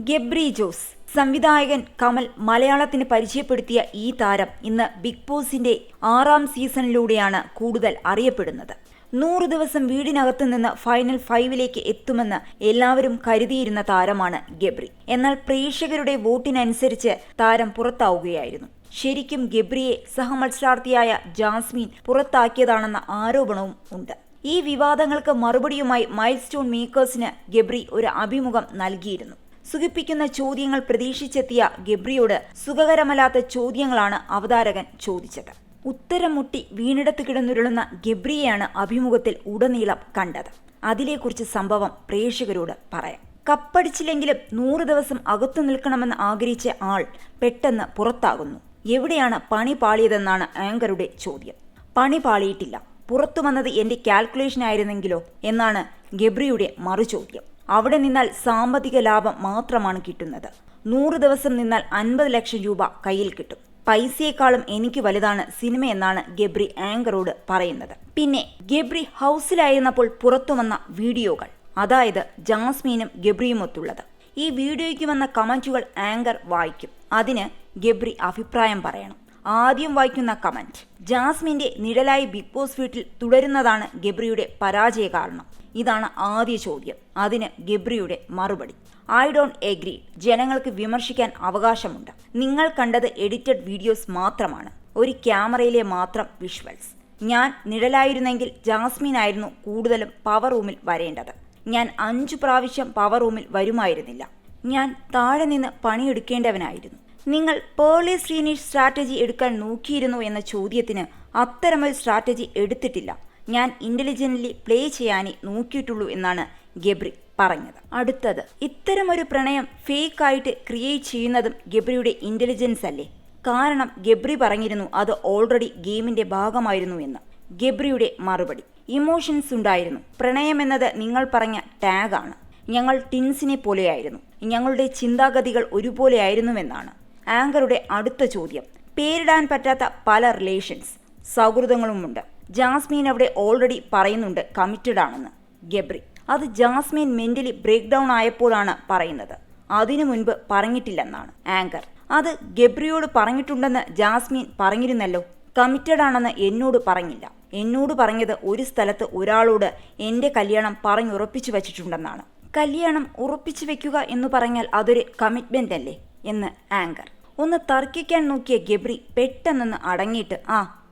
ഗബ്രി ജോസ് സംവിധായകൻ കമൽ മലയാളത്തിന് പരിചയപ്പെടുത്തിയ ഈ താരം ഇന്ന് ബിഗ് ബോസിന്റെ 6ാം സീസണിലൂടെയാണ് കൂടുതൽ അറിയപ്പെടുന്നത്. 100 ദിവസം വീടിനകത്ത് നിന്ന് ഫൈനൽ 5ലേക്ക് എത്തുമെന്ന് എല്ലാവരും കരുതിയിരുന്ന താരമാണ് ഗബ്രി. എന്നാൽ പ്രേക്ഷകരുടെ വോട്ടിനനുസരിച്ച് താരം പുറത്താവുകയായിരുന്നു. ശരിക്കും ഗബ്രിയെ സഹമത്സരാർത്ഥിയായ ജാസ്മിൻ പുറത്താക്കിയതാണെന്ന ആരോപണവും ഉണ്ട്. ഈ വിവാദങ്ങൾക്ക് മറുപടിയുമായി മൈൽ സ്റ്റോൺ മേക്കേഴ്സിന് ഗബ്രി ഒരു അഭിമുഖം നൽകിയിരുന്നു. സുഖിപ്പിക്കുന്ന ചോദ്യങ്ങൾ പ്രതീക്ഷിച്ചെത്തിയ ഗബ്രിയോട് സുഖകരമല്ലാത്ത ചോദ്യങ്ങളാണ് അവതാരകൻ ചോദിച്ചത്. ഉത്തരം മുട്ടി വീണിടത്ത് കിടന്നുരുളുന്ന ഗബ്രിയെയാണ് അഭിമുഖത്തിൽ ഉടനീളം കണ്ടത്. അതിലെക്കുറിച്ച് സംഭവം പ്രേക്ഷകരോട് പറയാം. കപ്പടിച്ചില്ലെങ്കിലും 100 ദിവസം അകത്തു നിൽക്കണമെന്ന് ആഗ്രഹിച്ച ആൾ പെട്ടെന്ന് പുറത്താകുന്നു. എവിടെയാണ് പണി പാളിയതെന്നാണ് ആങ്കറുടെ ചോദ്യം. പണി പാളിയിട്ടില്ല, പുറത്തു വന്നത് എന്റെ കാൽക്കുലേഷൻ ആയിരുന്നെങ്കിലോ എന്നാണ് ഗബ്രിയുടെ മറുചോദ്യം. അവിടെ നിന്നാൽ സാമ്പത്തിക ലാഭം മാത്രമാണ് കിട്ടുന്നത്. 100 ദിവസം നിന്നാൽ 50 ലക്ഷം രൂപ കയ്യിൽ കിട്ടും. പൈസയെക്കാളും എനിക്ക് വലുതാണ് സിനിമയെന്നാണ് ഗബ്രി ആങ്കറോട് പറയുന്നത്. പിന്നെ ഗബ്രി ഹൗസിലായിരുന്നപ്പോൾ പുറത്തു വന്ന വീഡിയോകൾ, അതായത് ജാസ്മിനും ഗബ്രിയുമൊത്തുള്ളത്. ഈ വീഡിയോയ്ക്ക് വന്ന കമന്റുകൾ ആങ്കർ വായിക്കും. അതിന് ഗബ്രി അഭിപ്രായം പറയണം. ആദ്യം വായിക്കുന്ന കമന്റ്: ജാസ്മിന്റെ നിഴലായി ബിഗ് ബോസ് വീട്ടിൽ തുടരുന്നതാണ് ഗബ്രിയുടെ പരാജയ കാരണം. ഇതാണ് ആദ്യ ചോദ്യം. അതിന് ഗബ്രിയുടെ മറുപടി: ഐ ഡോണ്ട് എഗ്രി. ജനങ്ങൾക്ക് വിമർശിക്കാൻ അവകാശമുണ്ട്. നിങ്ങൾ കണ്ടത് എഡിറ്റഡ് വീഡിയോസ് മാത്രമാണ്, ഒരു ക്യാമറയിലെ മാത്രം വിഷ്വൽസ്. ഞാൻ നിഴലായിരുന്നെങ്കിൽ ജാസ്മിൻ ആയിരുന്നു കൂടുതലും പവർ റൂമിൽ വരേണ്ടത്. ഞാൻ 5 പ്രാവശ്യം പവർ റൂമിൽ വരുമായിരുന്നില്ല. ഞാൻ താഴെ നിന്ന് പണിയെടുക്കേണ്ടവനായിരുന്നു. നിങ്ങൾ പേർളി ശ്രീനീഷ് സ്ട്രാറ്റജി എടുക്കാൻ നോക്കിയിരുന്നു എന്ന ചോദ്യത്തിന് അത്തരമൊരു സ്ട്രാറ്റജി എടുത്തിട്ടില്ല. ഞാൻ ഇന്റലിജന്റ്ലി പ്ലേ ചെയ്യാനേ നോക്കിയിട്ടുള്ളൂ എന്നാണ് ഗബ്രി പറഞ്ഞത്. അടുത്തത്: ഇത്തരമൊരു പ്രണയം ഫേക്ക് ആയിട്ട് ക്രിയേറ്റ് ചെയ്യുന്നതും ഗബ്രിയുടെ ഇന്റലിജൻസ് അല്ലേ? കാരണം ഗബ്രി പറഞ്ഞിരുന്നു അത് ഓൾറെഡി ഗെയിമിന്റെ ഭാഗമായിരുന്നു എന്ന്. ഗബ്രിയുടെ മറുപടി: ഇമോഷൻസ് ഉണ്ടായിരുന്നു. പ്രണയമെന്നത് നിങ്ങൾ പറഞ്ഞ ടാഗാണ്. ഞങ്ങൾ ടിൻസിനെ പോലെയായിരുന്നു. ഞങ്ങളുടെ ചിന്താഗതികൾ ഒരുപോലെയായിരുന്നുവെന്നാണ്. ആങ്കറുടെ അടുത്ത ചോദ്യം: പേരിടാൻ പറ്റാത്ത പല റിലേഷൻസ്, സൗഹൃദങ്ങളുമുണ്ട്. ജാസ്മിൻ അവിടെ ഓൾറെഡി പറയുന്നുണ്ട് കമ്മിറ്റഡ് ആണെന്ന്. ഗബ്രി: അത് ജാസ്മിൻ മെന്റലി ബ്രേക്ക് ഡൗൺ ആയപ്പോഴാണ് പറയുന്നത്, അതിനു മുൻപ് പറഞ്ഞിട്ടില്ലെന്നാണ്. ആങ്കർ: അത് ഗബ്രിയോട് പറഞ്ഞിട്ടുണ്ടെന്ന് ജാസ്മിൻ പറഞ്ഞിരുന്നല്ലോ. കമ്മിറ്റഡ് ആണെന്ന് എന്നോട് പറഞ്ഞില്ല. എന്നോട് പറഞ്ഞത് ഒരു സ്ഥലത്ത് ഒരാളോട് എന്റെ കല്യാണം പറഞ്ഞുറപ്പിച്ചു വച്ചിട്ടുണ്ടെന്നാണ്. കല്യാണം ഉറപ്പിച്ചു വെക്കുക എന്ന് പറഞ്ഞാൽ അതൊരു കമ്മിറ്റ്മെന്റ് അല്ലേ എന്ന് ആങ്കർ. ഒന്ന് തർക്കിക്കാൻ നോക്കിയ ഗബ്രി പെട്ടെന്ന് അടങ്ങിയിട്ട്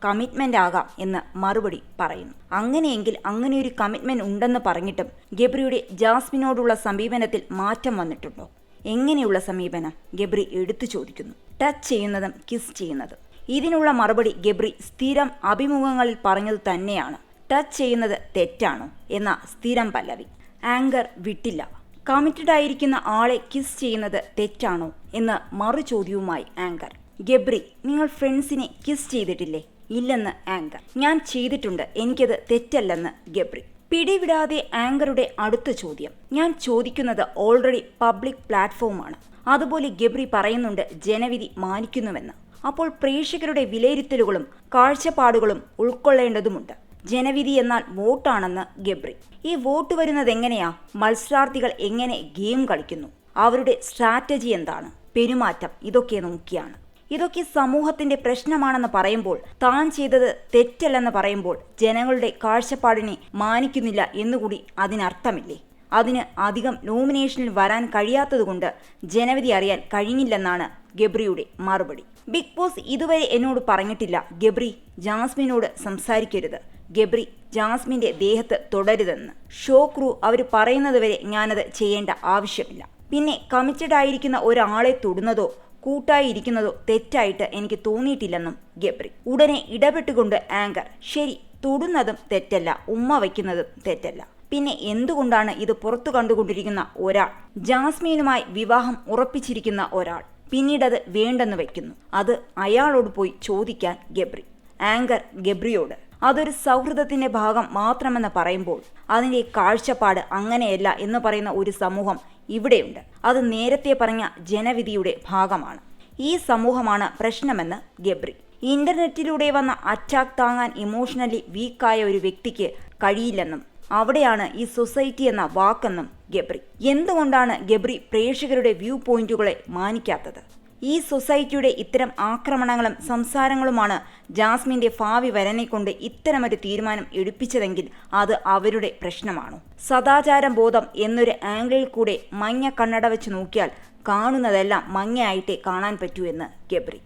കമ്മിറ്റ്മെന്റ് ആകാം എന്ന് മറുപടി പറയുന്നു. അങ്ങനെയെങ്കിൽ അങ്ങനെയൊരു കമ്മിറ്റ്മെന്റ് ഉണ്ടെന്ന് പറഞ്ഞിട്ടും ഗബ്രിയുടെ ജാസ്മിനോടുള്ള സമീപനത്തിൽ മാറ്റം വന്നിട്ടുണ്ടോ? എങ്ങനെയുള്ള സമീപനം? ഗബ്രി എടുത്തു ചോദിക്കുന്നു. ടച്ച് ചെയ്യുന്നതും കിസ് ചെയ്യുന്നതും. ഇതിനുള്ള മറുപടി ഗബ്രി സ്ഥിരം അഭിമുഖങ്ങളിൽ പറഞ്ഞത് തന്നെയാണ്. ടച്ച് ചെയ്യുന്നത് തെറ്റാണോ എന്ന സ്ഥിരം പല്ലവി. ആങ്കർ വിട്ടില്ല. കമ്മിറ്റഡ് ആയിരിക്കുന്ന ആളെ കിസ് ചെയ്യുന്നത് തെറ്റാണോ എന്ന മറു ചോദ്യവുമായി ആങ്കർ. ഗബ്രി: നിങ്ങൾ ഫ്രണ്ട്സിനെ കിസ് ചെയ്തിട്ടില്ലേ? ഇല്ലെന്ന് ആങ്കർ. ഞാൻ ചെയ്തിട്ടുണ്ട്, എനിക്കത് തെറ്റല്ലെന്ന് ഗബ്രി. പിടിവിടാതെ ആങ്കറുടെ അടുത്ത ചോദ്യം: ഞാൻ ചോദിക്കുന്നത് ഓൾറെഡി പബ്ലിക് പ്ലാറ്റ്ഫോമാണ്. അതുപോലെ ഗബ്രി പറയുന്നുണ്ട് ജനവിധി മാനിക്കുന്നുവെന്ന്. അപ്പോൾ പ്രേക്ഷകരുടെ വിലയിരുത്തലുകളും കാഴ്ചപ്പാടുകളും ഉൾക്കൊള്ളേണ്ടതുമുണ്ട്. ജനവിധി എന്നാൽ വോട്ടാണെന്ന് ഗബ്രി. ഈ വോട്ട് വരുന്നത് എങ്ങനെയാ? മത്സരാർത്ഥികൾ എങ്ങനെ ഗെയിം കളിക്കുന്നു, അവരുടെ സ്ട്രാറ്റജി എന്താണ്, പെരുമാറ്റം, ഇതൊക്കെ നോക്കിയാണ്. ഇതൊക്കെ സമൂഹത്തിന്റെ പ്രശ്നമാണെന്ന് പറയുമ്പോൾ, താൻ ചെയ്തത് തെറ്റല്ലെന്ന് പറയുമ്പോൾ ജനങ്ങളുടെ കാഴ്ചപ്പാടിനെ മാനിക്കുന്നില്ല എന്നുകൂടി അതിനർത്ഥമില്ലേ? അതിന് അധികം നോമിനേഷനിൽ വരാൻ കഴിയാത്തതുകൊണ്ട് ജനവിധി അറിയാൻ കഴിഞ്ഞില്ലെന്നാണ് ഗബ്രിയുടെ മറുപടി. ബിഗ് ബോസ് ഇതുവരെ എന്നോട് പറഞ്ഞിട്ടില്ല ഗബ്രി ജാസ്മിനോട് സംസാരിക്കരുത്, ഗബ്രി ജാസ്മിന്റെ ദേഹത്ത് തുടരുതെന്ന്. ഷോ ക്രൂ അവർ പറയുന്നതുവരെ ഞാനത് ചെയ്യേണ്ട ആവശ്യമില്ല. പിന്നെ കമ്മിറ്റഡ് ആയിരിക്കുന്ന ഒരാളെ തൊടുന്നതോ കൂട്ടായി ഇരിക്കുന്നതോ തെറ്റായിട്ട് എനിക്ക് തോന്നിയിട്ടില്ലെന്നും ഗബ്രി. ഉടനെ ഇടപെട്ടുകൊണ്ട് ആങ്കർ: ശരി, തൊടുന്നതും തെറ്റല്ല, ഉമ്മ വയ്ക്കുന്നതും തെറ്റല്ല. പിന്നെ എന്തുകൊണ്ടാണ് ഇത് പുറത്തു കണ്ടുകൊണ്ടിരിക്കുന്ന ഒരാൾ, ജാസ്മിനുമായി വിവാഹം ഉറപ്പിച്ചിരിക്കുന്ന ഒരാൾ, പിന്നീടത് വേണ്ടെന്ന് വയ്ക്കുന്നു? അത് അയാളോട് പോയി ചോദിക്കാൻ ഗബ്രി. ആങ്കർ ഗബ്രിയോട്: അതൊരു സൗഹൃദത്തിന്റെ ഭാഗം മാത്രമെന്ന് പറയുമ്പോൾ അതിന്റെ കാഴ്ചപ്പാട് അങ്ങനെയല്ല എന്ന് പറയുന്ന ഒരു സമൂഹം ഇവിടെയുണ്ട്. അത് നേരത്തെ പറഞ്ഞ ജനവിധിയുടെ ഭാഗമാണ്. ഈ സമൂഹമാണ് പ്രശ്നമെന്ന് ഗബ്രി. ഇന്റർനെറ്റിലൂടെ വന്ന അറ്റാക്ക് താങ്ങാൻ ഇമോഷണലി വീക്കായ ഒരു വ്യക്തിക്ക് കഴിയില്ലെന്നും അവിടെയാണ് ഈ സൊസൈറ്റി എന്ന വാക്കെന്നും ഗബ്രി. എന്തുകൊണ്ടാണ് ഗബ്രി പ്രേക്ഷകരുടെ വ്യൂ പോയിന്റുകളെ മാനിക്കാത്തത്? ഈ സൊസൈറ്റിയുടെ ഇത്തരം ആക്രമണങ്ങളും സംസാരങ്ങളുമാണ് ജാസ്മിന്റെ ഭാവി വരനെ കൊണ്ട് ഇത്തരമൊരു തീരുമാനം എടുപ്പിച്ചതെങ്കിൽ അത് അവരുടെ പ്രശ്നമാണോ? സദാചാര ബോധം എന്നൊരു ആംഗിളിൽ കൂടെ മഞ്ഞ കണ്ണട വെച്ച് നോക്കിയാൽ കാണുന്നതെല്ലാം മഞ്ഞയായിട്ടേ കാണാൻ പറ്റൂ എന്ന് ഗബ്രി.